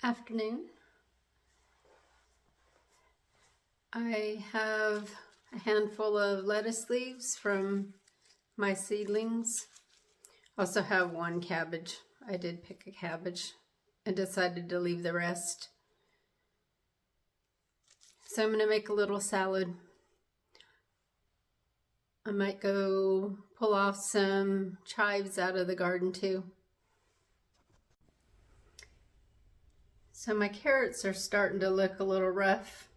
Afternoon. I have a handful of lettuce leaves from my seedlings. Also have one cabbage. I did pick a cabbage and decided to leave the rest. So I'm going to make a little salad. I might go pull off some chives out of the garden too. So my carrots are starting to look a little rough.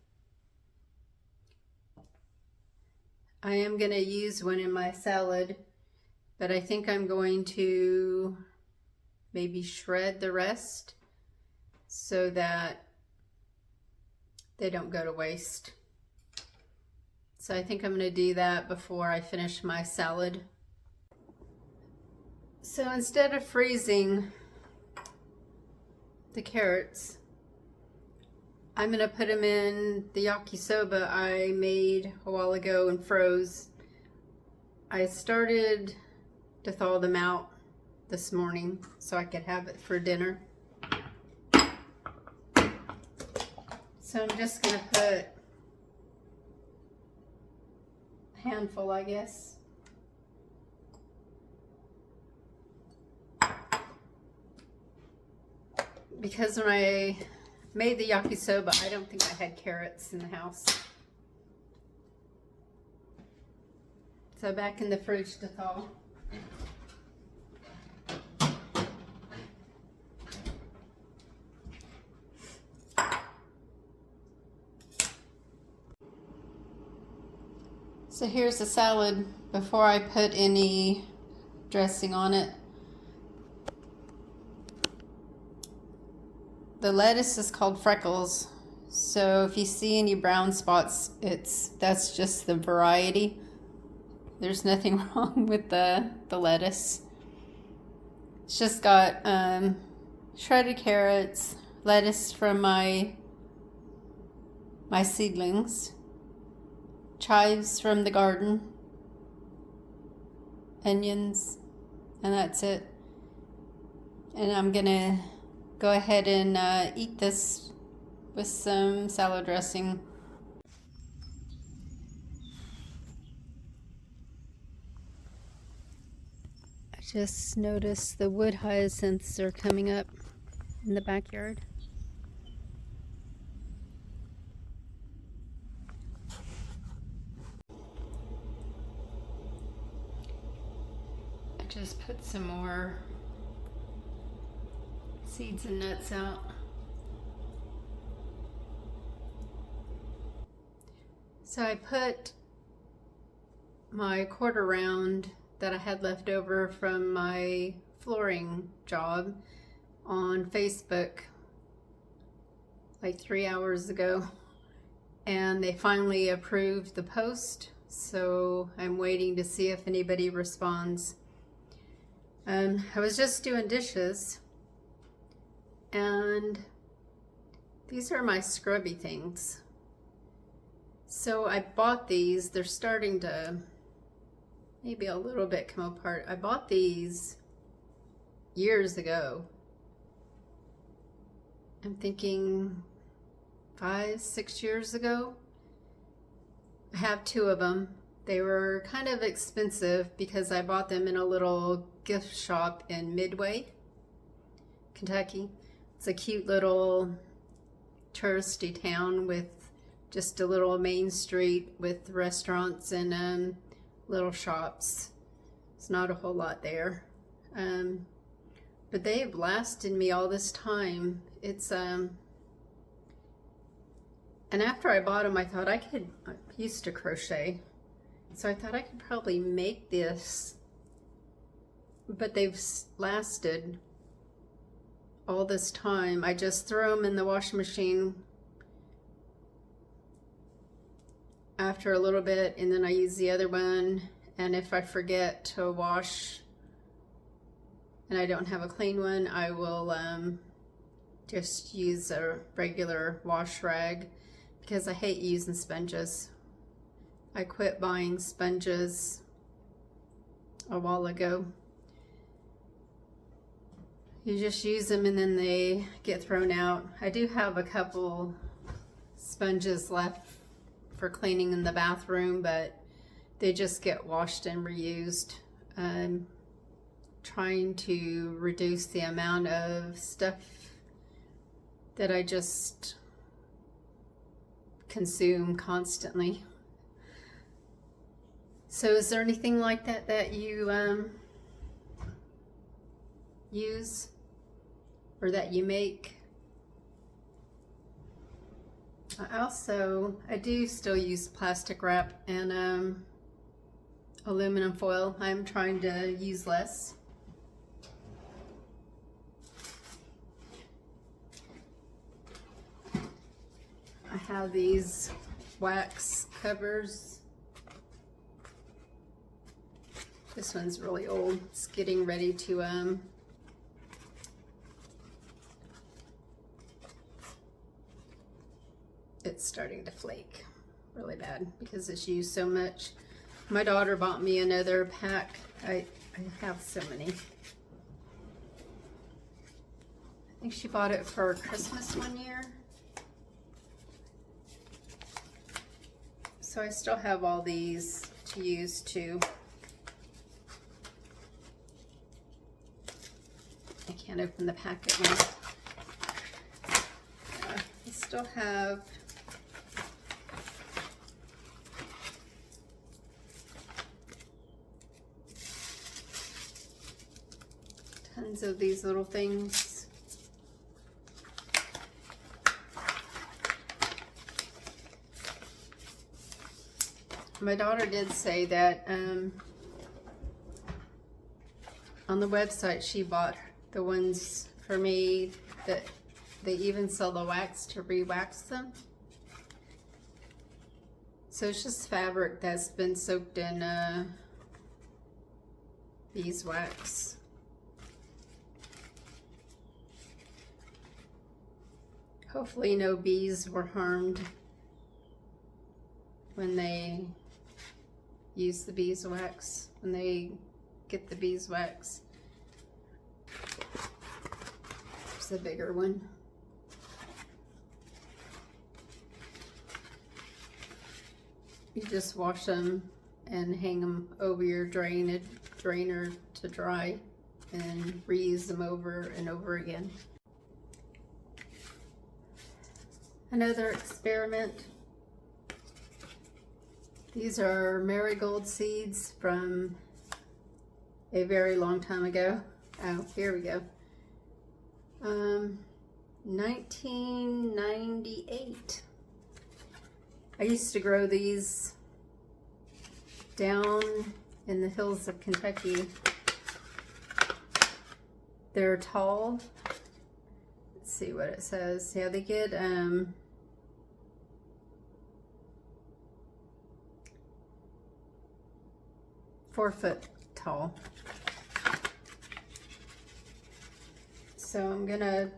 I am going to use one in my salad, but I think I'm going to maybe shred the rest so that they don't go to waste. So I think I'm going to do that before I finish my salad. So instead of freezing the carrots, I'm going to put them in the yakisoba I made a while ago and froze. I started to thaw them out this morning so I could have it for dinner. So I'm just going to put a handful, I guess. Because when I made the yakisoba, I don't think I had carrots in the house. So back in the fridge to thaw. So here's the salad before I put any dressing on it. The lettuce is called Freckles, so if you see any brown spots, that's just the variety. There's nothing wrong with the lettuce. It's just got shredded carrots, lettuce from my seedlings, chives from the garden, onions, and that's it. And I'm gonna go ahead and eat this with some salad dressing. I just noticed the wood hyacinths are coming up in the backyard. I just put some more seeds and nuts out. So I put my quarter round that I had left over from my flooring job on Facebook like 3 hours ago, and they finally approved the post, so I'm waiting to see if anybody responds. I was just doing dishes, and these are my scrubby things. So I bought these. They're starting to maybe a little bit come apart. I bought these years ago. I'm thinking 5-6 years ago. I have 2 of them. They were kind of expensive because I bought them in a little gift shop in Midway, Kentucky. It's a cute little touristy town with just a little main street with restaurants and little shops. It's not a whole lot there. But they have lasted me all this time. It's and after I bought them, I thought I used to crochet, so I thought I could probably make this, but they've lasted all this time. I just throw them in the washing machine after a little bit, and then I use the other one, and if I forget to wash and I don't have a clean one, I will just use a regular wash rag because I hate using sponges. I quit buying sponges a while ago. You just use them and then they get thrown out. I do have a couple sponges left for cleaning in the bathroom, but they just get washed and reused. I'm trying to reduce the amount of stuff that I just consume constantly. So is there anything like that that you use or that you make? I do still use plastic wrap and aluminum foil. I'm trying to use less. I have these wax covers. This one's really old. It's getting ready to it's starting to flake really bad because it's used so much. My daughter bought me another pack. I have so many. I think she bought it for Christmas one year. So I still have all these to use too. I can't open the packet now. I still have tons of these little things. My daughter did say that on the website she bought the ones for me that they even sell the wax to re-wax them. So it's just fabric that's been soaked in beeswax. Hopefully no bees were harmed when they use the beeswax, when they get the beeswax. There's a bigger one. You just wash them and hang them over your drainer to dry and reuse them over and over again. Another experiment. These are marigold seeds from a very long time ago. Oh, here we go. 1998. I used to grow these down in the hills of Kentucky. They're tall. Let's see what it says. Yeah, they get 4 foot tall. So I'm gonna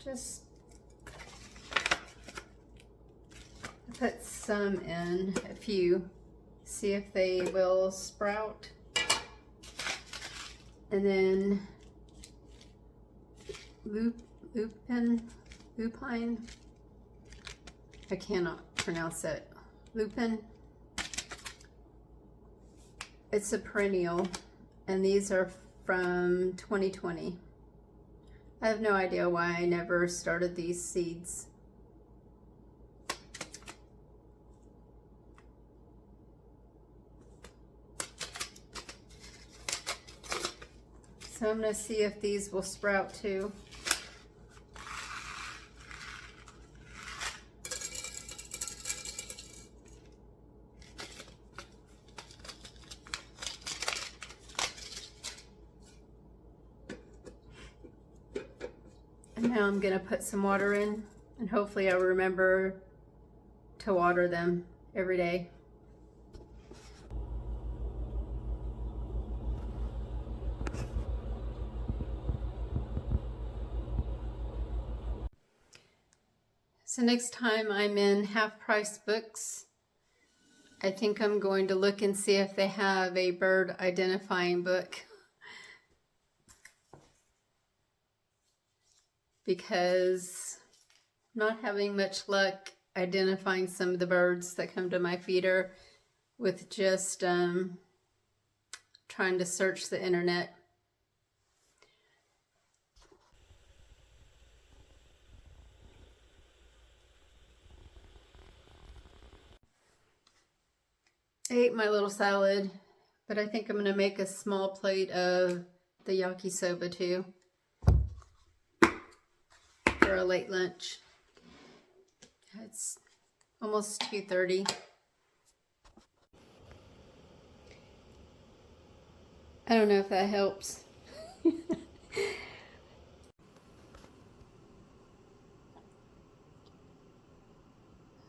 just put some in, a few, see if they will sprout. And then lupine, I cannot pronounce it, lupine. It's a perennial, and these are from 2020. I have no idea why I never started these seeds. So I'm going to see if these will sprout too. And now I'm going to put some water in, and hopefully I'll remember to water them every day. So next time I'm in half-price books, I think I'm going to look and see if they have a bird identifying book. because I'm not having much luck identifying some of the birds that come to my feeder with just trying to search the internet. I ate my little salad, but I think I'm going to make a small plate of the yakisoba too for a late lunch. It's almost 2:30. I don't know if that helps.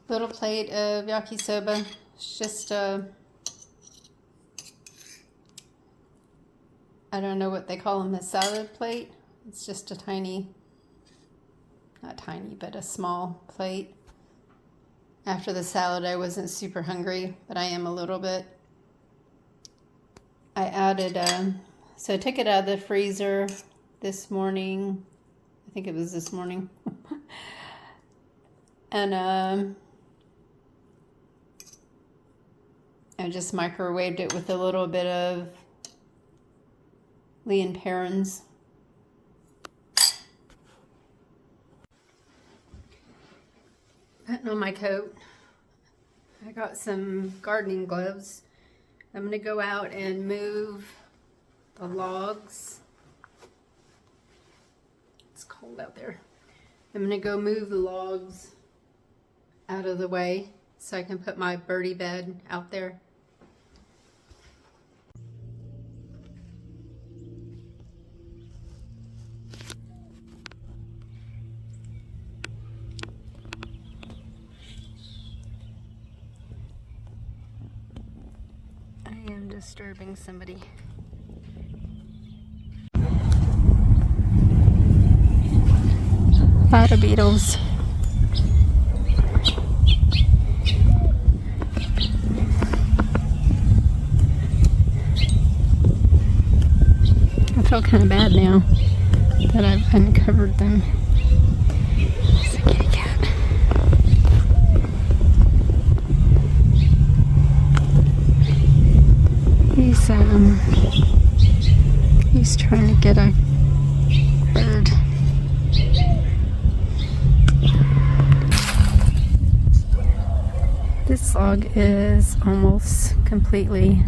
Little plate of yakisoba. It's just I don't know what they call them, a salad plate. It's just a tiny, not tiny, but a small plate. After the salad, I wasn't super hungry, but I am a little bit. I added, so I took it out of the freezer this morning. I think it was this morning. And I just microwaved it with a little bit of Lee & Perrins. Putting on my coat. I got some gardening gloves. I'm going to go out and move the logs. It's cold out there. I'm going to go move the logs out of the way so I can put my birdie bed out there. I am disturbing somebody. A lot of beetles. I feel kind of bad now that I've uncovered them. It's a kitty cat. He's trying to get a bird. This log is almost completely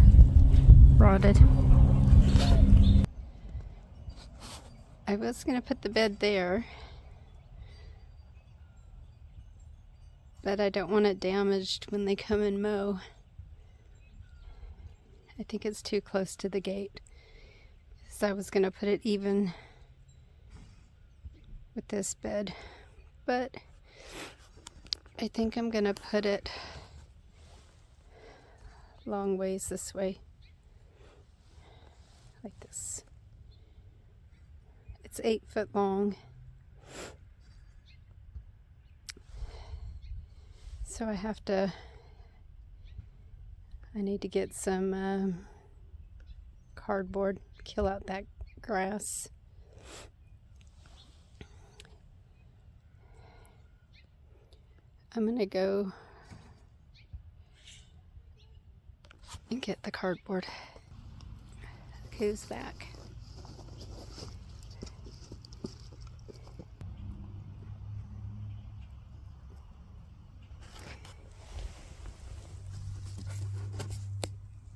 rotted. I was going to put the bed there, but I don't want it damaged when they come and mow. I think it's too close to the gate. So I was going to put it even with this bed, but I think I'm going to put it long ways this way, like this. It's 8 foot long. So I need to get some cardboard, kill out that grass. I'm gonna go and get the cardboard. Who's back?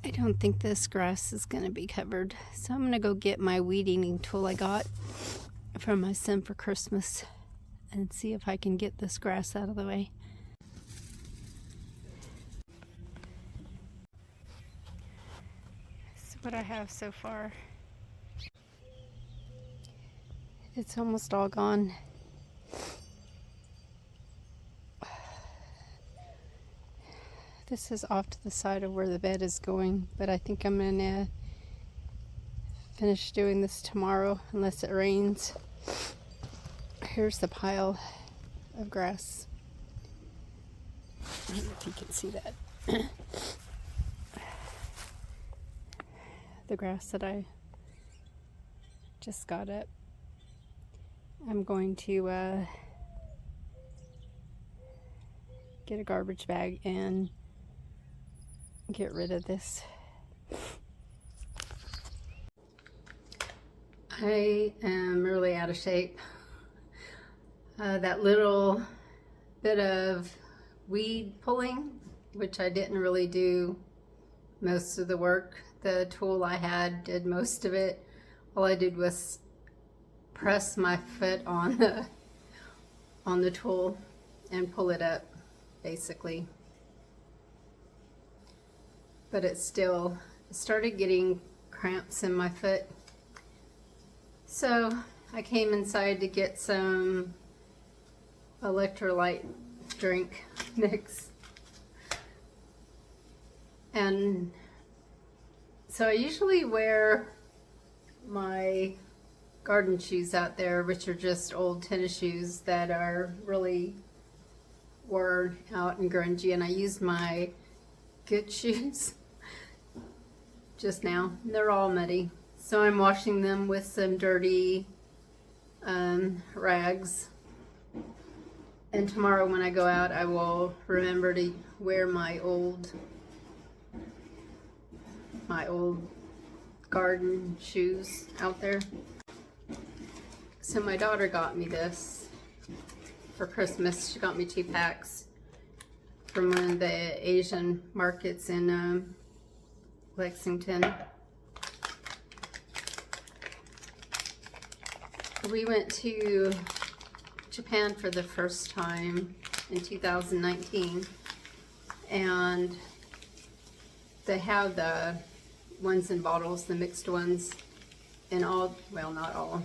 I don't think this grass is going to be covered, so I'm going to go get my weed eating tool I got from my son for Christmas and see if I can get this grass out of the way. This is what I have so far. It's almost all gone. This is off to the side of where the bed is going, but I think I'm going to finish doing this tomorrow unless it rains. Here's the pile of grass. I don't know if you can see that. The grass that I just got up. I'm going to get a garbage bag and get rid of this. I am really out of shape. That little bit of weed pulling, which I didn't really do most of the work. The tool I had did most of it. All I did was press my foot on the tool and pull it up, basically. But it still started getting cramps in my foot. So I came inside to get some electrolyte drink mix. And so I usually wear my garden shoes out there, which are just old tennis shoes that are really worn out and grungy, and I used my good shoes just now. They're all muddy, so I'm washing them with some dirty rags, and tomorrow when I go out I will remember to wear my old garden shoes out there. So my daughter got me this for Christmas. She got me 2 packs from one of the Asian markets in Lexington. We went to Japan for the first time in 2019, and they have the ones in bottles, the mixed ones, in all, well, not all,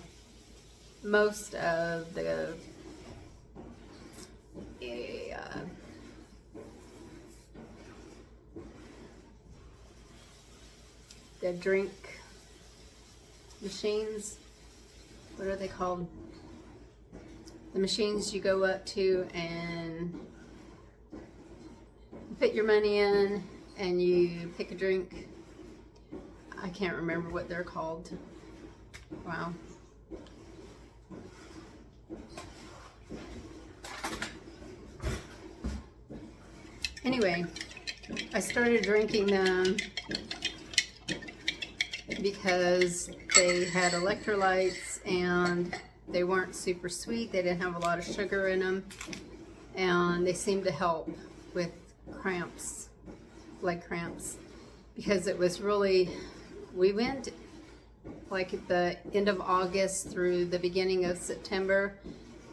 most of the drink machines. What are they called? The machines you go up to and put your money in and you pick a drink. I can't remember what they're called. Wow. Anyway, I started drinking them because they had electrolytes and they weren't super sweet. They didn't have a lot of sugar in them, and they seemed to help with cramps, leg cramps, because it was really, we went like at the end of August through the beginning of September,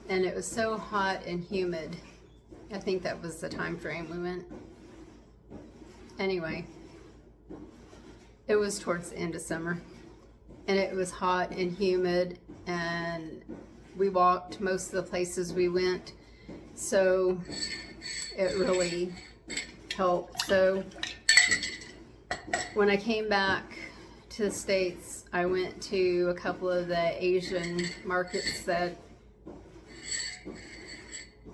and it was so hot and humid. I think that was the time frame we went. Anyway, it was towards the end of summer, and it was hot and humid, and we walked most of the places we went, so it really helped. So when I came back to the States, I went to a couple of the Asian markets that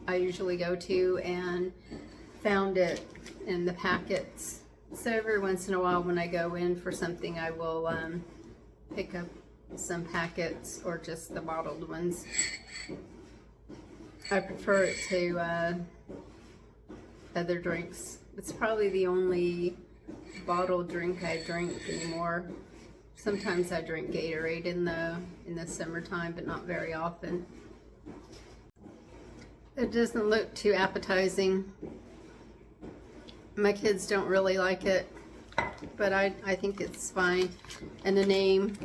I usually go to and found it in the packets. So every once in a while when I go in for something, I will pick up some packets or just the bottled ones. I prefer it to other drinks. It's probably the only bottled drink I drink anymore. Sometimes I drink Gatorade in the summertime, but not very often. It doesn't look too appetizing. My kids don't really like it, but I think it's fine. And the name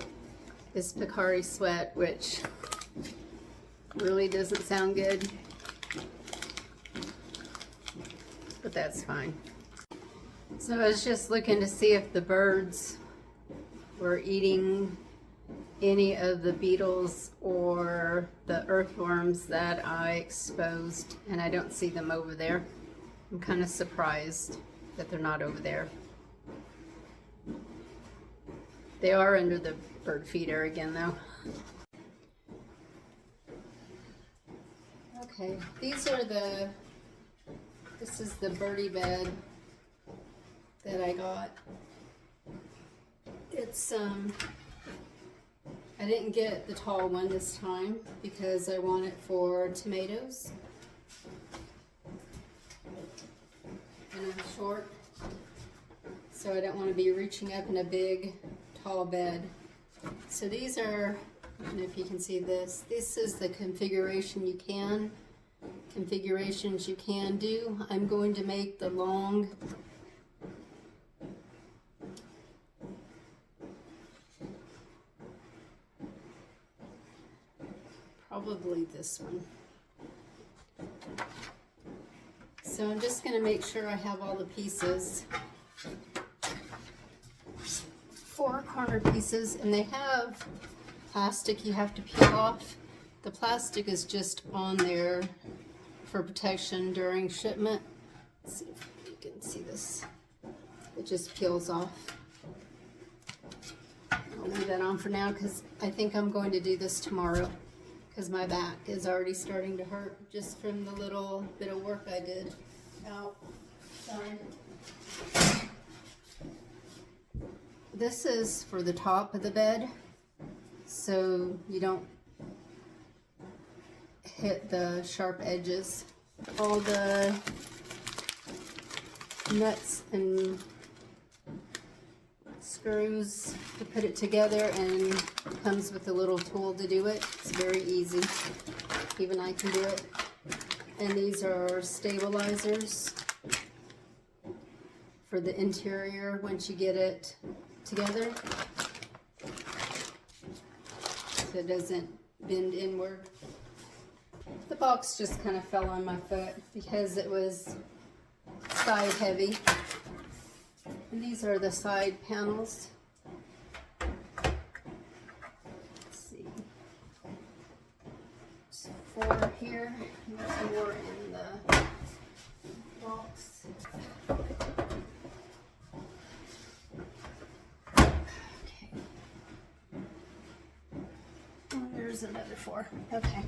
is Picari Sweat, which really doesn't sound good, but that's fine. So I was just looking to see if the birds were eating any of the beetles or the earthworms that I exposed, and I don't see them over there. I'm kind of surprised that they're not over there. They are under the bird feeder again though. Okay, this is the Birdie bed that I got. It's I didn't get the tall one this time because I want it for tomatoes. And I'm short, so I don't want to be reaching up in a big, tall bed. So these are, I don't know if you can see this. This is the configurations you can do. I'm going to make the long probably this one. So I'm just going to make sure I have all the pieces. 4 corner pieces, and they have plastic you have to peel off. The plastic is just on there for protection during shipment. Let's see if you can see this. It just peels off. I'll leave that on for now because I think I'm going to do this tomorrow because my back is already starting to hurt just from the little bit of work I did outside. This is for the top of the bed, so you don't hit the sharp edges. All the nuts and screws to put it together, and it comes with a little tool to do it. It's very easy. Even I can do it. And these are stabilizers for the interior once you get it together, so it doesn't bend inward. The box just kind of fell on my foot because it was side heavy. And these are the side panels. Let's see. There's 4 here, and there's more in the box. Okay. And there's another 4. Okay.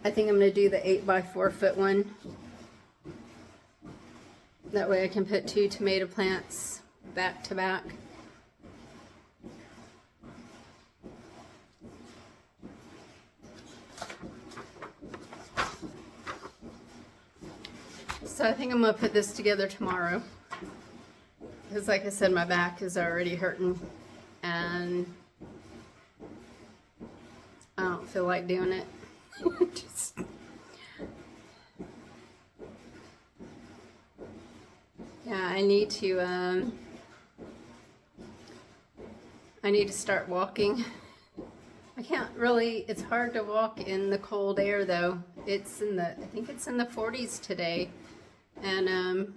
I think I'm going to do the 8x4 foot one. That way I can put 2 tomato plants back to back. So I think I'm going to put this together tomorrow. Because like I said, my back is already hurting and I don't feel like doing it. Yeah, I need to start walking. I can't really, it's hard to walk in the cold air though. It's in the, I think it's in the 40s today. And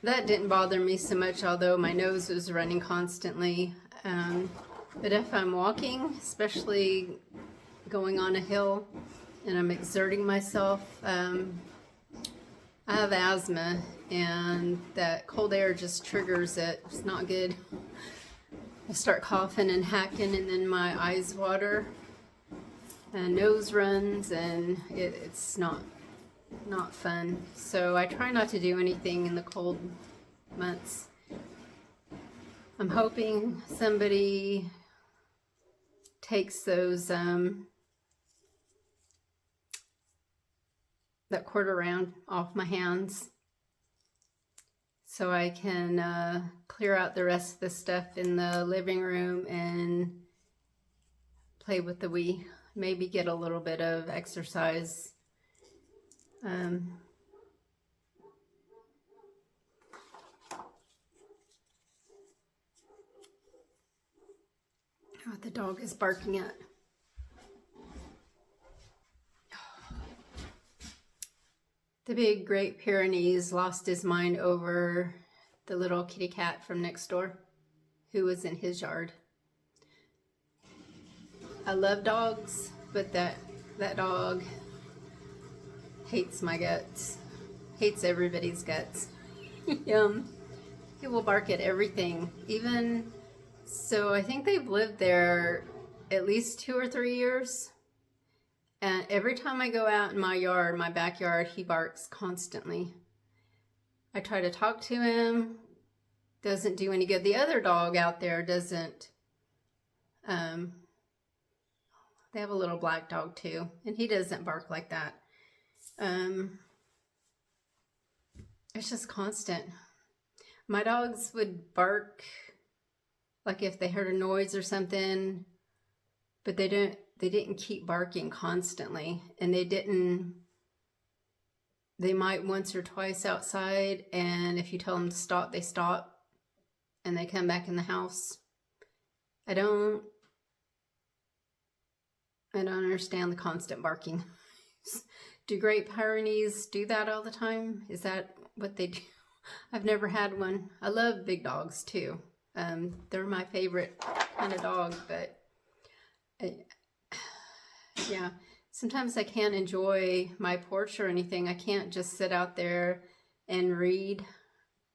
that didn't bother me so much, although my nose was running constantly. But if I'm walking, especially going on a hill and I'm exerting myself, I have asthma and that cold air just triggers it. It's not good. I start coughing and hacking and then my eyes water and nose runs and it's not fun. So I try not to do anything in the cold months. I'm hoping somebody takes those that quarter round off my hands so I can clear out the rest of the stuff in the living room and play with the Wii. Maybe get a little bit of exercise. Oh, the dog is barking at. The big Great Pyrenees lost his mind over the little kitty cat from next door who was in his yard. I love dogs, but that dog hates my guts. Hates everybody's guts. He will bark at everything. Even so, I think they've lived there at least 2 or 3 years. And every time I go out in my yard, my backyard, he barks constantly. I try to talk to him. Doesn't do any good. The other dog out there doesn't. They have a little black dog too, and he doesn't bark like that. It's just constant. My dogs would bark like if they heard a noise or something, but they didn't keep barking constantly, and they might once or twice outside, and if you tell them to stop, they stop, and they come back in the house. I don't understand the constant barking. Do Great Pyrenees do that all the time? Is that what they do? I've never had one. I love big dogs too. They're my favorite kind of dog, but yeah, sometimes I can't enjoy my porch or anything. I can't just sit out there and read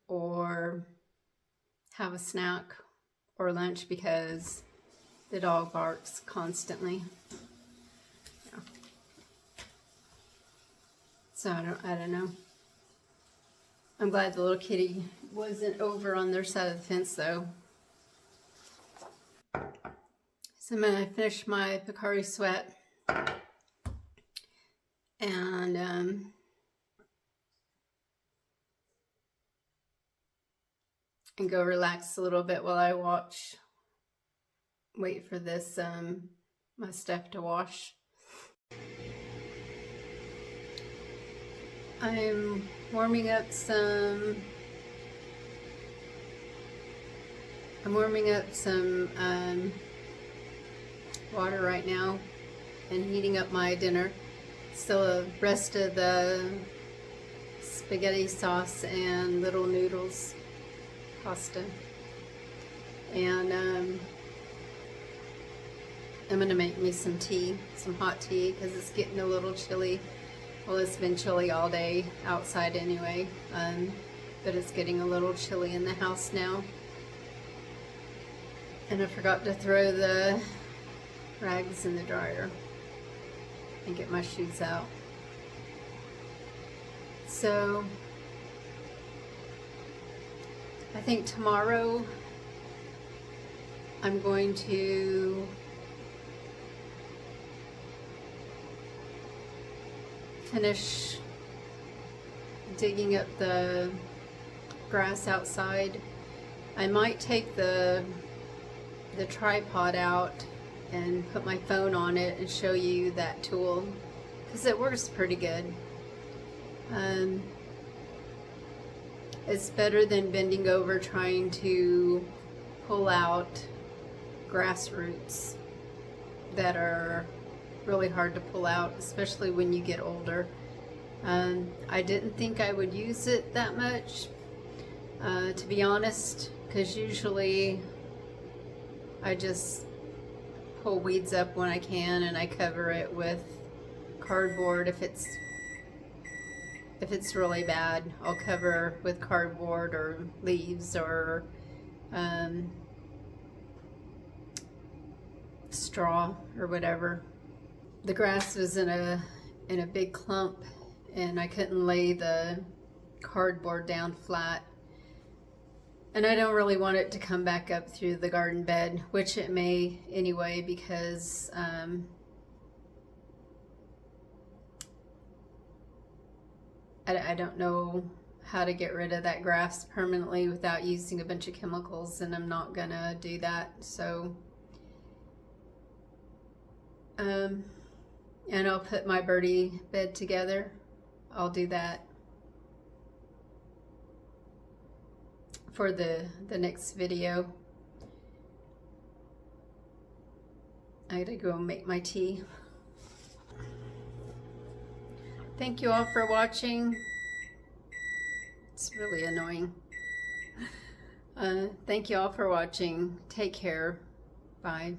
or have a snack or lunch because the dog barks constantly. Yeah. So I don't know. I'm glad the little kitty wasn't over on their side of the fence though. So I'm gonna finish my Pocari Sweat and go relax a little bit while I wait for this my stuff to wash. I'm warming up some water right now and heating up my dinner. Still the rest of the spaghetti sauce and little noodles, pasta. And I'm gonna make me some tea, some hot tea, because it's getting a little chilly. Well, it's been chilly all day outside anyway, but it's getting a little chilly in the house now. And I forgot to throw the rags in the dryer and get my shoes out. So I think tomorrow I'm going to finish digging up the grass outside. I might take the tripod out and put my phone on it and show you that tool, because it works pretty good. It's better than bending over trying to pull out grass roots that are really hard to pull out, especially when you get older. I didn't think I would use it that much, to be honest, because usually I just pull weeds up when I can, and I cover it with cardboard. If it's really bad, I'll cover with cardboard or leaves or straw or whatever. The grass was in a big clump, and I couldn't lay the cardboard down flat. And I don't really want it to come back up through the garden bed, which it may anyway, because I don't know how to get rid of that grass permanently without using a bunch of chemicals, and I'm not gonna do that. So and I'll put my Birdie bed together. I'll do that for the next video. I gotta go make my tea. Thank you all for watching. It's really annoying. Thank you all for watching. Take care. Bye.